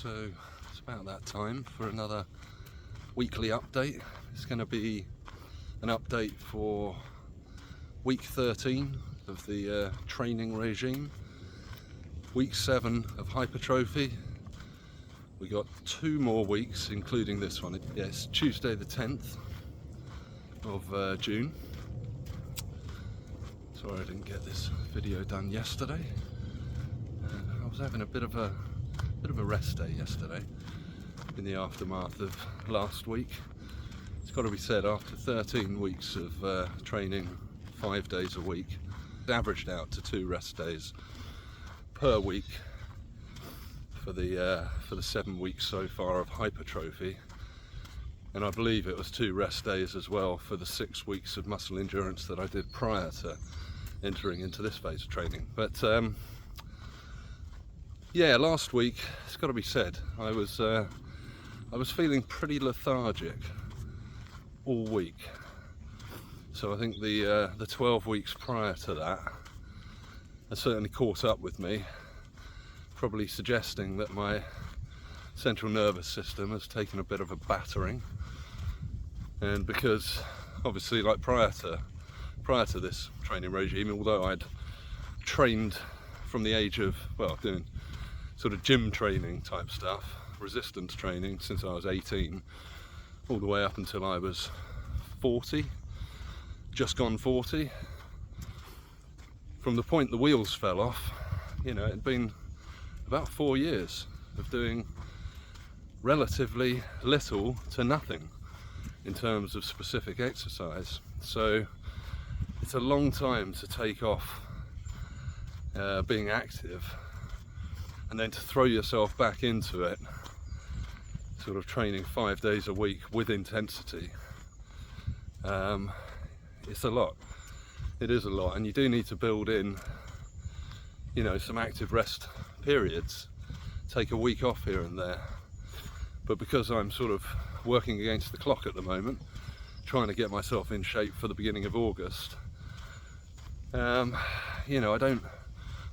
So it's about that time for another weekly update. It's going to be an update for week 13 of the training regime, week 7 of hypertrophy. We got 2 more weeks, including this one. Yeah, it's Tuesday the 10th of June. Sorry I didn't get this video done yesterday. I was having a bit of a rest day yesterday in the aftermath of last week. It's got to be said, after 13 weeks of training 5 days a week, it averaged out to 2 rest days per week for the 7 weeks so far of hypertrophy, and I believe it was 2 rest days as well for the 6 weeks of muscle endurance that I did prior to entering into this phase of training. But yeah, last week, it's got to be said, I was feeling pretty lethargic all week. So I think the 12 weeks prior to that has certainly caught up with me, probably suggesting that my central nervous system has taken a bit of a battering. And because obviously, like prior to this training regime, although I'd trained from the age of, well, doing sort of gym training type stuff, resistance training since I was 18, all the way up until I was 40, just gone 40. From the point the wheels fell off, you know, it'd been about 4 years of doing relatively little to nothing in terms of specific exercise. So it's a long time to take off being active and then to throw yourself back into it, sort of training 5 days a week with intensity. It's a lot. It is a lot, and you do need to build in, you know, some active rest periods, take a week off here and there. But because I'm sort of working against the clock at the moment, trying to get myself in shape for the beginning of August, you know, I don't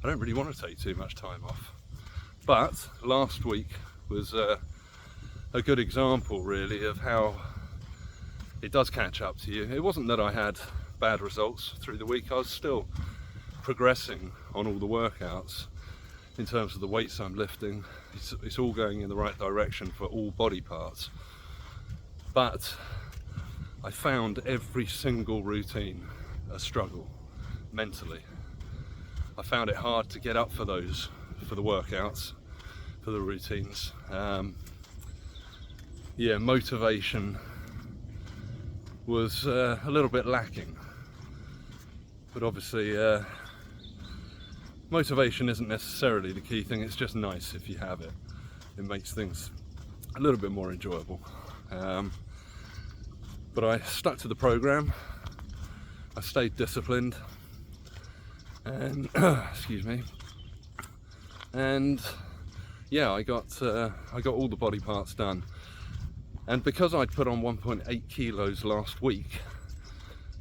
really want to take too much time off. But last week was a good example, really, of how it does catch up to you. It wasn't that I had bad results through the week. I was still progressing on all the workouts in terms of the weights I'm lifting. It's all going in the right direction for all body parts. But I found every single routine a struggle mentally. I found it hard to get up for the workouts, for the routines. Yeah, motivation was a little bit lacking. But obviously, motivation isn't necessarily the key thing. It's just nice if you have it. It makes things a little bit more enjoyable. But I stuck to the program. I stayed disciplined, and excuse me. And yeah, I got all the body parts done. And because I'd put on 1.8 kilos last week,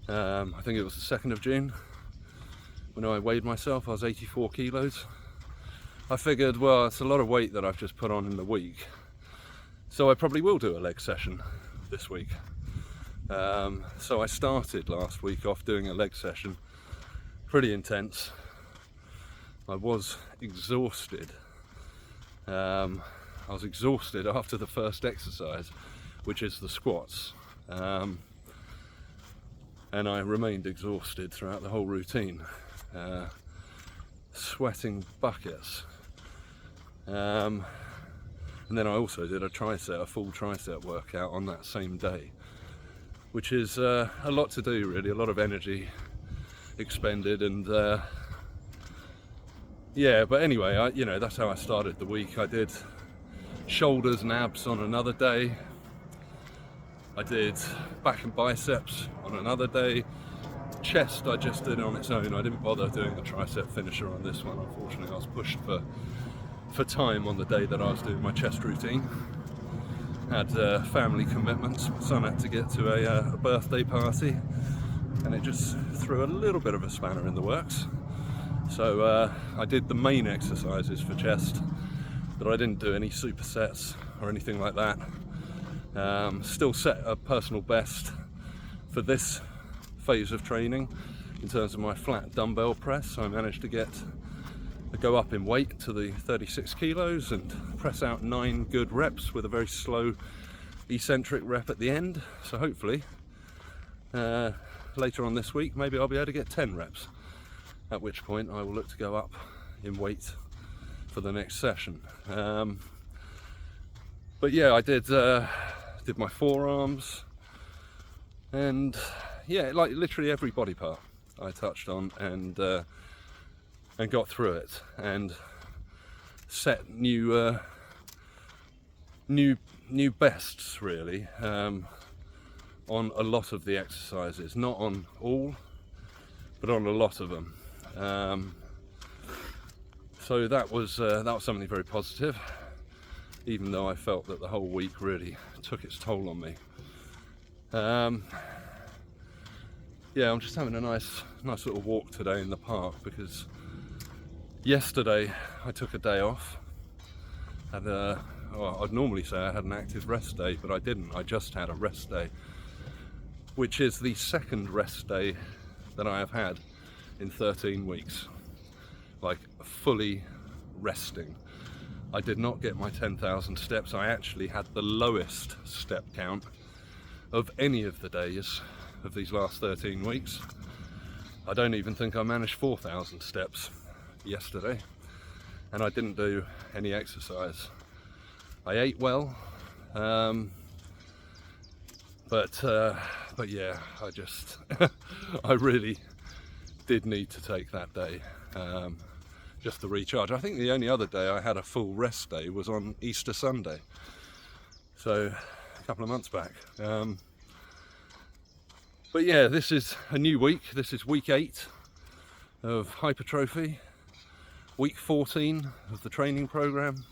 I think it was the 2nd of June, when I weighed myself, I was 84 kilos. I figured, well, it's a lot of weight that I've just put on in the week, so I probably will do a leg session this week. So I started last week off doing a leg session, pretty intense. I was exhausted. I was exhausted after the first exercise, which is the squats. And I remained exhausted throughout the whole routine, sweating buckets. And then I also did a full tricep workout on that same day, which is a lot to do, really, a lot of energy expended. And yeah, but anyway, you know, that's how I started the week. I did shoulders and abs on another day. I did back and biceps on another day. Chest I just did on its own. I didn't bother doing the tricep finisher on this one. Unfortunately, I was pushed for time on the day that I was doing my chest routine. Had family commitments. My son had to get to a birthday party, and it just threw a little bit of a spanner in the works. So I did the main exercises for chest. that I didn't do any supersets or anything like that. Still set a personal best for this phase of training in terms of my flat dumbbell press. So I managed to go up in weight to the 36 kilos and press out 9 good reps with a very slow eccentric rep at the end. So hopefully later on this week maybe I'll be able to get 10 reps, at which point I will look to go up in weight for the next session. But yeah, I did my forearms, and yeah, like literally every body part I touched on, and got through it and set new bests really on a lot of the exercises, not on all, but on a lot of them. So that was something very positive, even though I felt that the whole week really took its toll on me. Yeah, I'm just having a nice little walk today in the park, because yesterday I took a day off. Well, I'd normally say I had an active rest day, but I didn't. I just had a rest day, which is the second rest day that I have had in 13 weeks. Like, fully resting. I did not get my 10,000 steps. I actually had the lowest step count of any of the days of these last 13 weeks. I don't even think I managed 4,000 steps yesterday, and I didn't do any exercise. I ate well, but yeah, I really did need to take that day just to recharge. I think the only other day I had a full rest day was on Easter Sunday, so a couple of months back. But yeah, this is a new week. This is week 8 of hypertrophy, week 14 of the training program,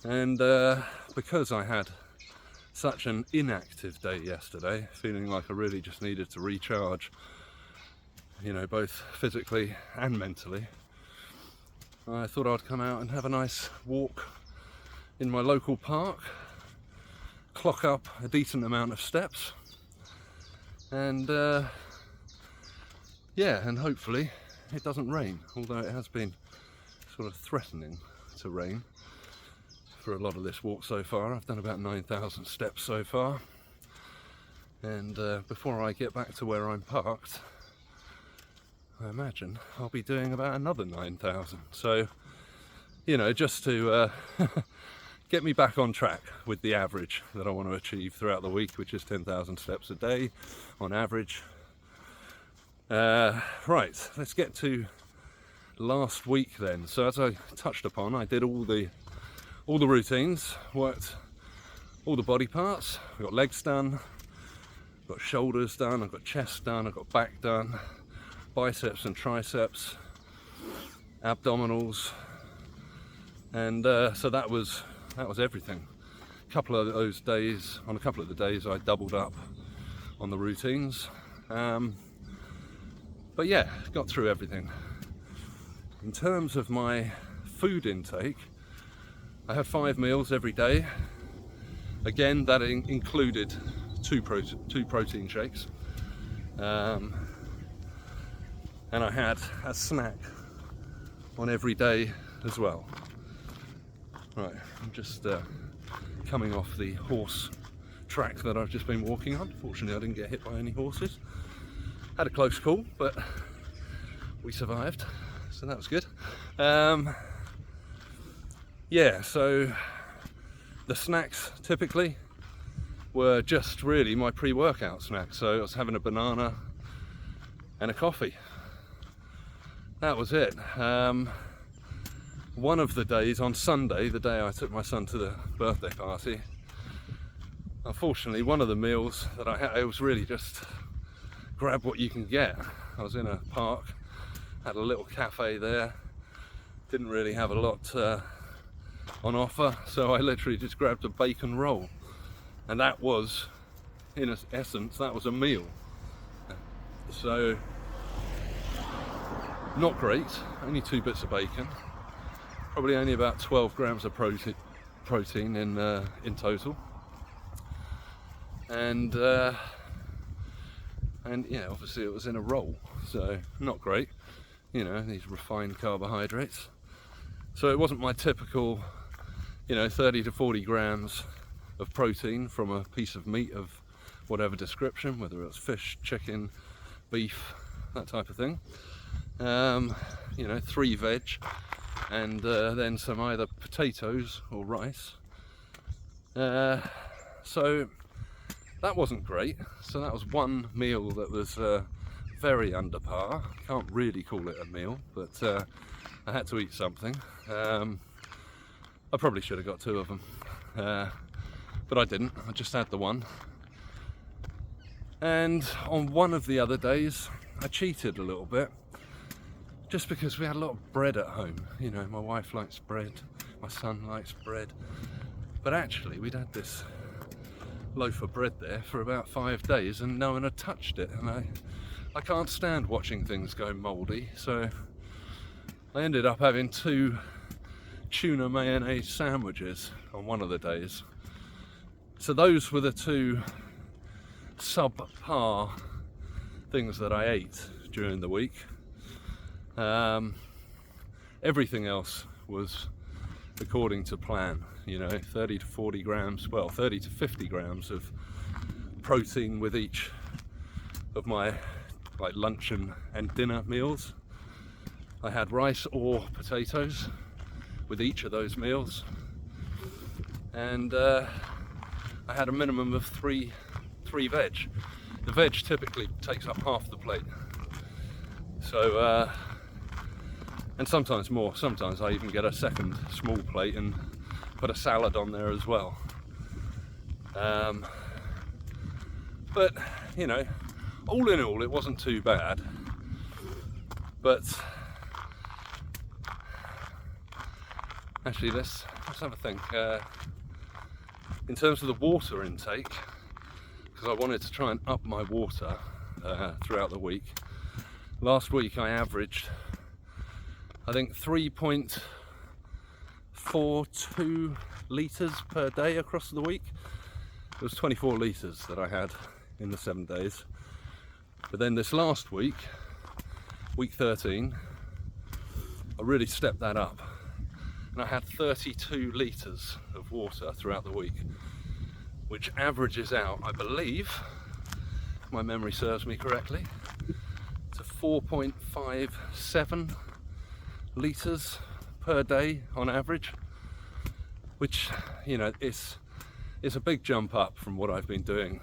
and because I had such an inactive day yesterday, feeling like I really just needed to recharge, you know, both physically and mentally, I thought I'd come out and have a nice walk in my local park, clock up a decent amount of steps, and yeah, and hopefully it doesn't rain, although it has been sort of threatening to rain for a lot of this walk so far. I've done about 9,000 steps so far, and before I get back to where I'm parked, I imagine I'll be doing about another 9,000. So, you know, just to get me back on track with the average that I want to achieve throughout the week, which is 10,000 steps a day on average. Right, let's get to last week then. So as I touched upon, I did all the routines, worked all the body parts. I got legs done, got shoulders done, I've got chest done, I've got back done, biceps and triceps, abdominals, and so that was everything. A couple of those days, on a couple of the days, I doubled up on the routines, but yeah, got through everything. In terms of my food intake, I have 5 meals every day. Again, that included two protein shakes, and I had a snack on every day as well. Right, I'm just coming off the horse track that I've just been walking on. Fortunately, I didn't get hit by any horses. Had a close call, but we survived, so that was good. Yeah, so the snacks typically were just really my pre-workout snacks. So I was having a banana and a coffee. That was it. One of the days, on Sunday, the day I took my son to the birthday party, unfortunately one of the meals that I had, it was really just grab what you can get. I was in a park, had a little cafe there, didn't really have a lot on offer, so I literally just grabbed a bacon roll, and that was, in essence, that was a meal. So not great, only 2 bits of bacon, probably only about 12 grams of protein in total, and yeah, obviously it was in a roll, so not great, you know, these refined carbohydrates. So it wasn't my typical, you know, 30 to 40 grams of protein from a piece of meat of whatever description, whether it's fish, chicken, beef, that type of thing. You know, 3 veg, and then some either potatoes or rice. So that wasn't great. So that was one meal that was very under par. Can't really call it a meal, but I had to eat something. I probably should have got 2 of them, but I didn't. I just had the one. And on one of the other days, I cheated a little bit, just because we had a lot of bread at home. You know, my wife likes bread, my son likes bread, but actually we'd had this loaf of bread there for about 5 days and no one had touched it, and I can't stand watching things go mouldy, so I ended up having 2 tuna mayonnaise sandwiches on one of the days. So those were the 2 subpar things that I ate during the week. Everything else was according to plan, you know, 30 to 40 grams, well, 30 to 50 grams of protein with each of my like lunch and dinner meals. I had rice or potatoes with each of those meals, and I had a minimum of three veg. The veg typically takes up half the plate, so and sometimes more. Sometimes I even get a second small plate and put a salad on there as well. But you know, all in all, it wasn't too bad. But actually, let's have a think. In terms of the water intake, because I wanted to try and up my water throughout the week. Last week I averaged, I think, 3.42 litres per day across the week. It was 24 litres that I had in the 7 days. But then this last week, week 13, I really stepped that up. And I had 32 litres of water throughout the week, which averages out, I believe, if my memory serves me correctly, to 4.57 litres per day on average, which, you know, is a big jump up from what I've been doing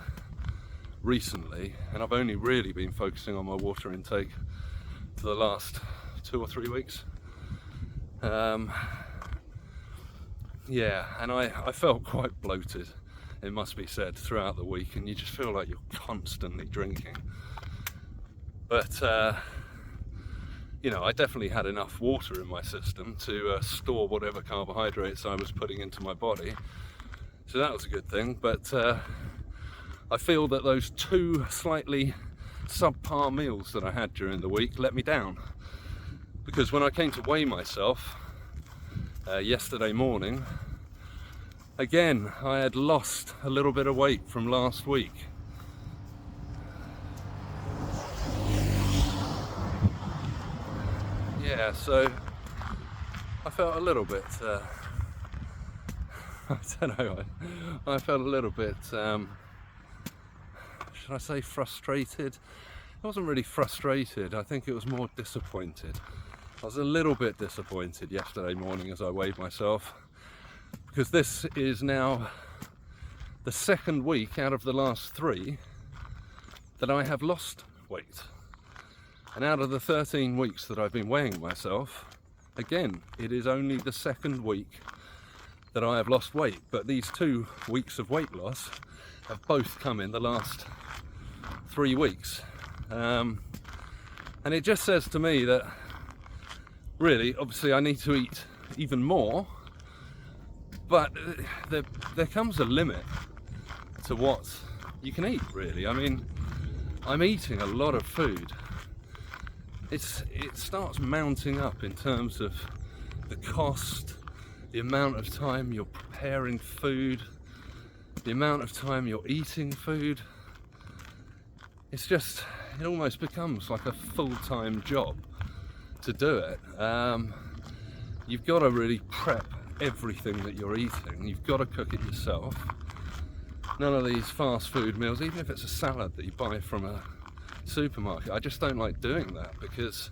recently, and I've only really been focusing on my water intake for the last 2 or 3 weeks. Yeah, and I felt quite bloated, it must be said, throughout the week, and you just feel like you're constantly drinking. But you know, I definitely had enough water in my system to store whatever carbohydrates I was putting into my body, so that was a good thing. But I feel that those 2 slightly subpar meals that I had during the week let me down, because when I came to weigh myself yesterday morning, again I had lost a little bit of weight from last week. Yeah, so I felt a little bit I don't know, I felt a little bit should I say frustrated? I wasn't really frustrated, I think it was more disappointed. I was a little bit disappointed yesterday morning as I weighed myself, because this is now the 2nd week out of the last 3 that I have lost weight. And out of the 13 weeks that I've been weighing myself, again, it is only the 2nd week that I have lost weight. But these 2 weeks of weight loss have both come in the last 3 weeks. And it just says to me that really, obviously, I need to eat even more, but there comes a limit to what you can eat, really. I mean, I'm eating a lot of food. It starts mounting up in terms of the cost, the amount of time you're preparing food, the amount of time you're eating food. It's just, it almost becomes like a full-time job to do it. You've got to really prep everything that you're eating. You've got to cook it yourself. None of these fast food meals, even if it's a salad that you buy from a supermarket, I just don't like doing that because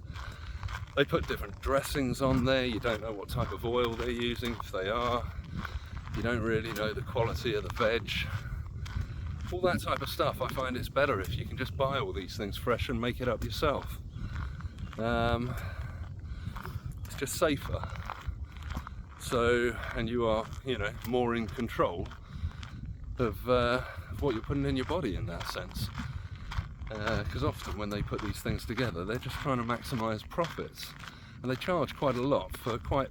they put different dressings on there. You don't know what type of oil they're using, if they are. You don't really know the quality of the veg. All that type of stuff. I find it's better if you can just buy all these things fresh and make it up yourself. It's just safer. So, and you are, you know, more in control of what you're putting in your body in that sense. Because often when they put these things together, they're just trying to maximise profits, and they charge quite a lot for quite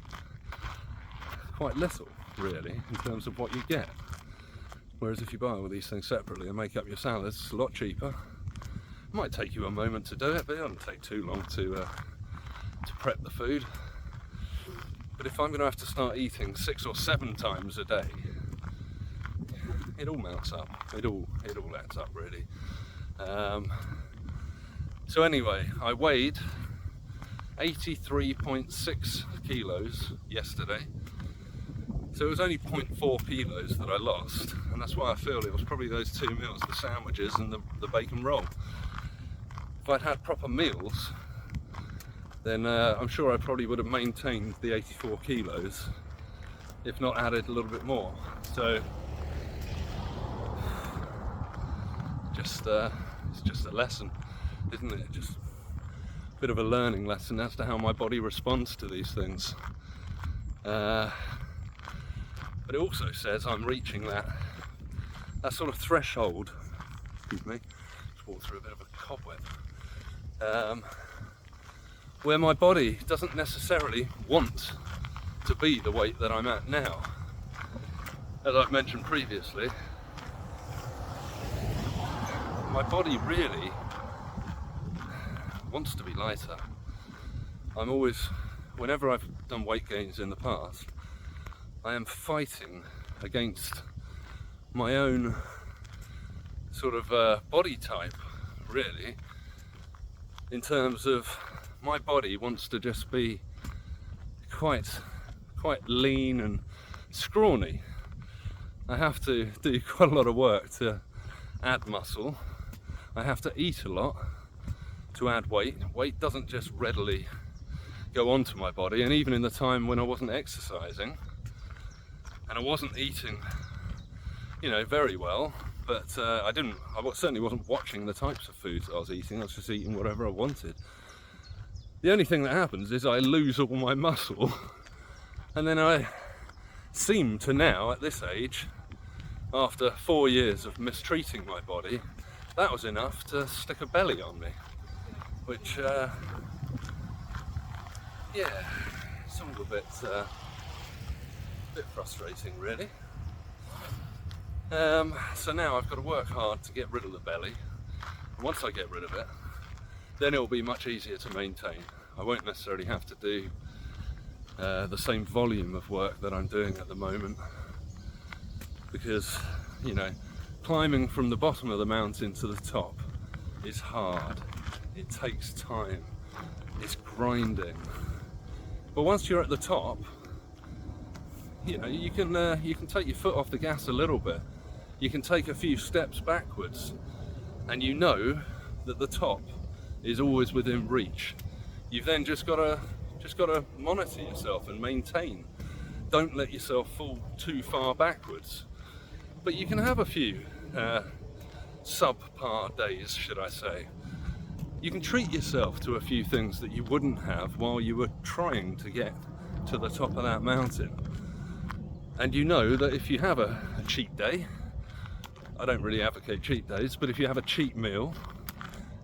little, really, in terms of what you get. Whereas if you buy all these things separately and make up your salads, it's a lot cheaper. It might take you a moment to do it, but it doesn't take too long to prep the food. But if I'm going to have to start eating 6 or 7 times a day, it all mounts up. It all adds up, really. So anyway, I weighed 83.6 kilos yesterday. So it was only 0.4 kilos that I lost, and that's why I feel it was probably those 2 meals, the sandwiches and the bacon roll. If I'd had proper meals, then I'm sure I probably would have maintained the 84 kilos, if not added a little bit more. So it's just a lesson, isn't it? Just a bit of a learning lesson as to how my body responds to these things. But it also says I'm reaching that sort of threshold, excuse me, just walked through a bit of a cobweb, where my body doesn't necessarily want to be the weight that I'm at now. As I've mentioned previously, my body really wants to be lighter. I'm always, whenever I've done weight gains in the past, I am fighting against my own sort of body type, really, in terms of my body wants to just be quite lean and scrawny. I have to do quite a lot of work to add muscle. I have to eat a lot to add weight. Weight doesn't just readily go onto my body, and even in the time when I wasn't exercising and I wasn't eating, you know, very well, but I certainly wasn't watching the types of foods I was eating. I was just eating whatever I wanted. The only thing that happens is I lose all my muscle, and then I seem to now, at this age, after 4 years of mistreating my body, that was enough to stick a belly on me, which, yeah, it's all a bit frustrating, really. So now I've got to work hard to get rid of the belly, and once I get rid of it, then it will be much easier to maintain. I won't necessarily have to do the same volume of work that I'm doing at the moment, because, you know, climbing from the bottom of the mountain to the top is hard. It takes time. It's grinding. But once you're at the top, you know, you can take your foot off the gas a little bit. You can take a few steps backwards, and you know that the top is always within reach. You've then just got to monitor yourself and maintain. Don't let yourself fall too far backwards. But you can have a few subpar days, should I say. You can treat yourself to a few things that you wouldn't have while you were trying to get to the top of that mountain. And you know that if you have a cheat day, I don't really advocate cheat days, but if you have a cheat meal,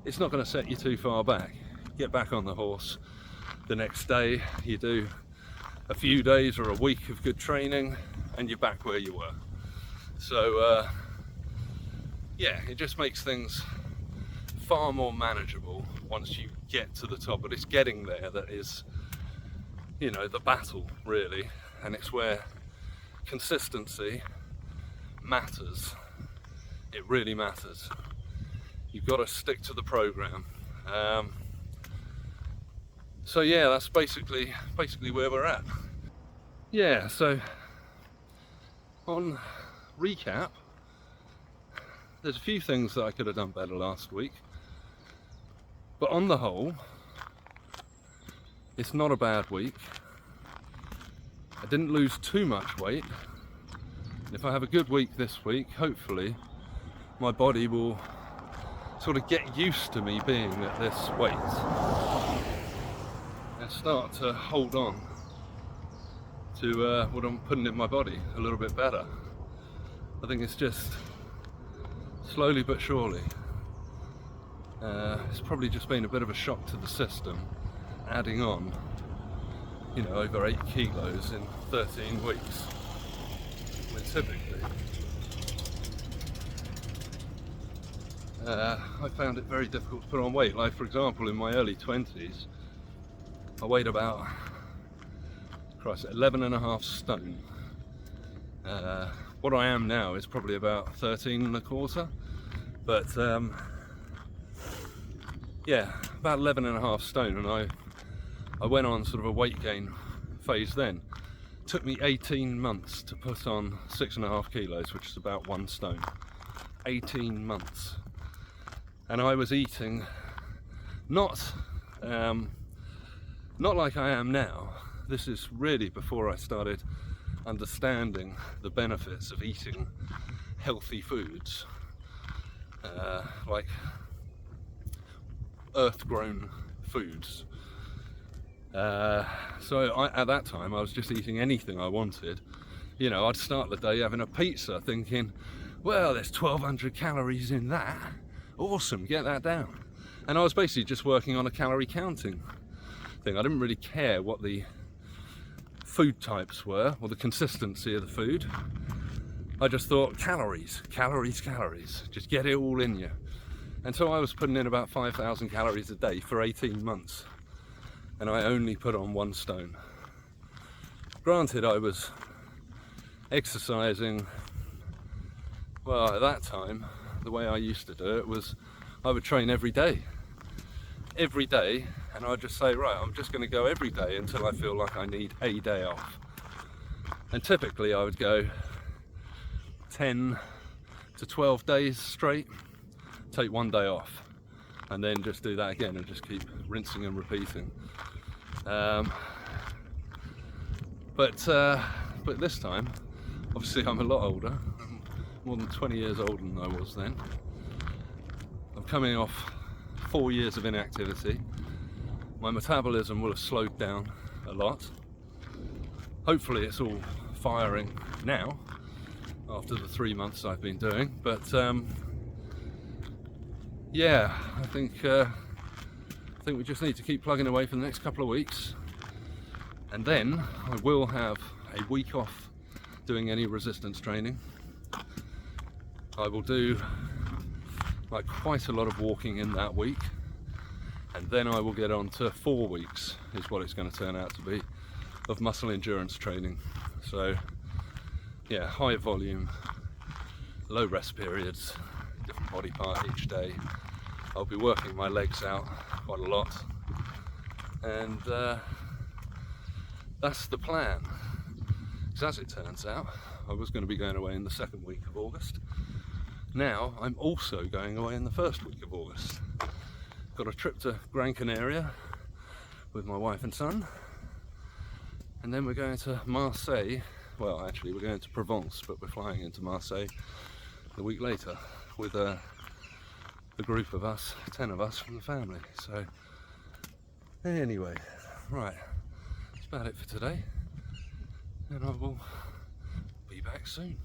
it's not going to set you too far back. Get back on the horse the next day, you do a few days or a week of good training, and you're back where you were. So yeah, it just makes things far more manageable once you get to the top, but it's getting there that is you know, the battle really, and it's where consistency matters. It really matters. You've got to stick to the program. So yeah, that's basically where we're at. Yeah, so on recap, there's a few things that I could have done better last week, but on the whole, it's not a bad week. I didn't lose too much weight. If I have a good week this week, hopefully my body will sort of get used to me being at this weight and start to hold on to what I'm putting in my body a little bit better. I think it's just slowly but surely. It's probably just been a bit of a shock to the system, adding on, you know, over 8 kilos in 13 weeks. I mean, typically, I found it very difficult to put on weight. Like, for example, in my early 20s, I weighed about, 11.5 stone. What I am now is probably about 13.25, but yeah, about 11.5 stone, and I went on sort of a weight gain phase then. It took me 18 months to put on 6.5 kilos, which is about 1 stone. 18 months. And I was eating not like I am now. This is really before I started understanding the benefits of eating healthy foods, like earth-grown foods. So at that time I was just eating anything I wanted. You know, I'd start the day having a pizza thinking, well, there's 1,200 calories in that. Awesome, get that down. And I was basically just working on a calorie counting thing. I didn't really care what the food types were or the consistency of the food. I just thought calories, calories, calories. Just get it all in you. And so I was putting in about 5,000 calories a day for 18 months. And I only put on 1 stone. Granted, I was exercising, well, at that time, the way I used to do it was I would train every day, and I'd just say, right, I'm just going to go every day until I feel like I need a day off. And typically I would go 10 to 12 days straight, take 1 day off, and then just do that again and just keep rinsing and repeating. But this time, obviously I'm a lot older, I'm more than 20 years older than I was then. I'm coming off 4 years of inactivity. My metabolism will have slowed down a lot. Hopefully it's all firing now after the 3 months I've been doing, but yeah, I think we just need to keep plugging away for the next couple of weeks, and then I will have a week off doing any resistance training. I will do like quite a lot of walking in that week, and then I will get on to 4 weeks, is what it's going to turn out to be, of muscle endurance training. So yeah, high volume, low rest periods, different body part each day. I'll be working my legs out quite a lot, and that's the plan. Because as it turns out, I was going to be going away in the 2nd week of August. Now I'm also going away in the 1st week of August. Got a trip to Gran Canaria with my wife and son, and then we're going to Marseille. Well, actually we're going to Provence, but we're flying into Marseille a week later with a group of us, 10 of us from the family. So anyway, right, that's about it for today, and I will be back soon.